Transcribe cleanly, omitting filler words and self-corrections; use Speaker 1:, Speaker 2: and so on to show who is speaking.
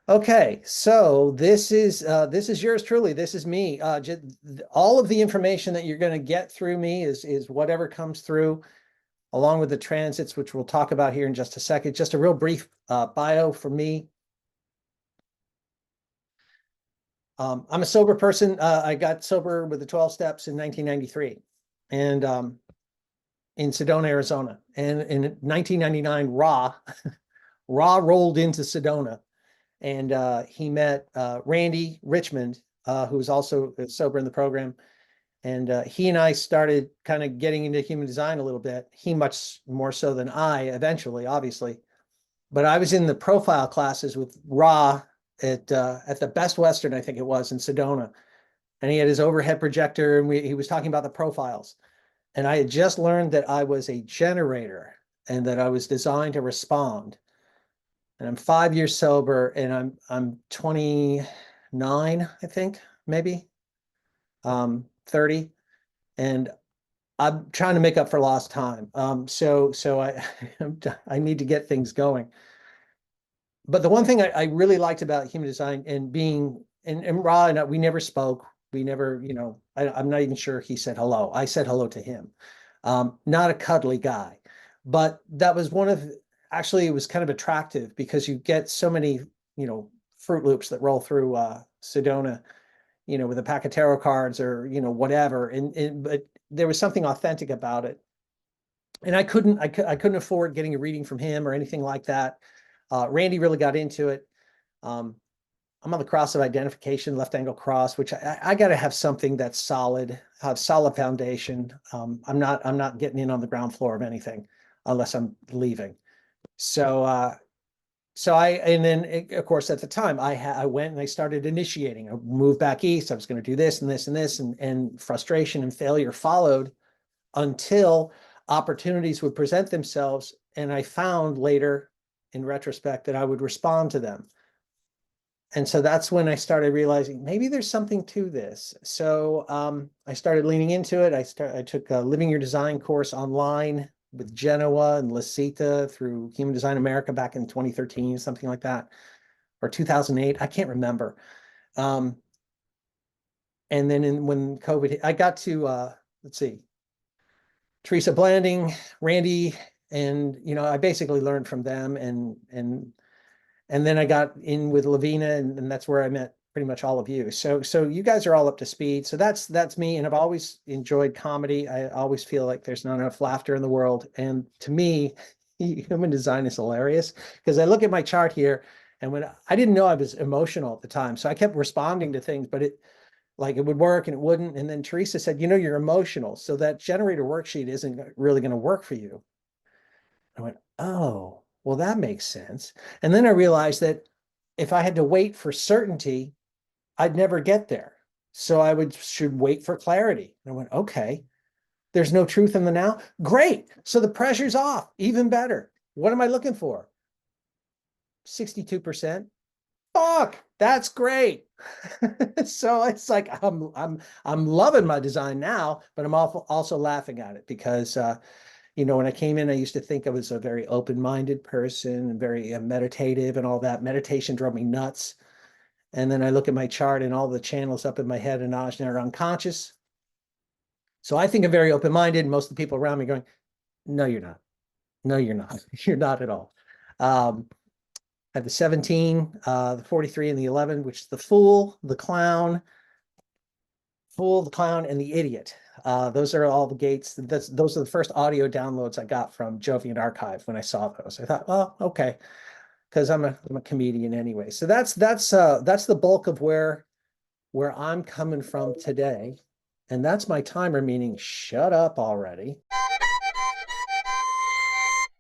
Speaker 1: Okay, so this is yours truly. This is me. All of the information that you're going to get through me is whatever comes through, along with the transits, which we'll talk about here in just a second. Just a real brief bio for me. I'm a sober person. I got sober with the 12 steps in 1993, and in Sedona, Arizona. And in 1999, Ra rolled into Sedona, and he met Randy Richmond, who was also sober in the program. And he and I started kind of getting into human design a little bit. He much more so than I eventually, obviously. But I was in the profile classes with Ra at the Best Western, I think it was, in Sedona. And he had his overhead projector, and he was talking about the profiles. And I had just learned that I was a generator and that I was designed to respond. And I'm 5 years sober, and I'm 29, I think, maybe 30, and I'm trying to make up for lost time. So I I need to get things going. But the one thing I really liked about human design and being and Ra and I, we never spoke. We never, I'm not even sure he said hello. I said hello to him. Not a cuddly guy, but that was one of actually it was kind of attractive because you get so many, Fruit Loops that roll through Sedona, with a pack of tarot cards or whatever, and but there was something authentic about it, and I couldn't afford getting a reading from him or anything like that. Randy really got into it. Um, I'm on the cross of identification, left angle cross, which I got to have something that's solid, have solid foundation. I'm not getting in on the ground floor of anything unless I'm leaving. So and then of course at the time I went and I started initiating. I moved back east. I was going to do this and this and this, and frustration and failure followed until opportunities would present themselves, and I found later in retrospect that I would respond to them. And so that's when I started realizing maybe there's something to this. So I started leaning into it. I took a Living Your Design course online with Genoa and Lasita through Human Design America back in 2013, something like that, or 2008. I can't remember. Um, and then when COVID hit, I got to let's see, Teresa Blanding, Randy, and I basically learned from them, and then I got in with Lavina, and that's where I met pretty much all of you. So you guys are all up to speed. So that's me, and I've always enjoyed comedy. I always feel like there's not enough laughter in the world, and to me, human design is hilarious because I look at my chart here, and when I didn't know I was emotional at the time, so I kept responding to things, but it would work and it wouldn't. And then Teresa said, you're emotional, so that generator worksheet isn't really going to work for you. I went, oh, well, that makes sense. And then I realized that if I had to wait for certainty, I'd never get there. So should wait for clarity. And I went, okay, there's no truth in the now. Great. So the pressure's off. Even better. What am I looking for? 62%. Fuck, that's great. So it's like I'm loving my design now, but I'm also laughing at it because when I came in, I used to think I was a very open-minded person and very meditative and all that. Meditation drove me nuts. And then I look at my chart and all the channels up in my head and ajna are unconscious. So I think I'm very open-minded. And most of the people around me going, no, you're not. No, you're not. You're not at all. I have the 17, the 43, and the 11, which is the fool, the clown, and the idiot. Those are all the gates. Those are the first audio downloads I got from Jovian Archive when I saw those. I thought, well, okay, because I'm a comedian anyway. So that's the bulk of where I'm coming from today. And that's my timer, meaning shut up already.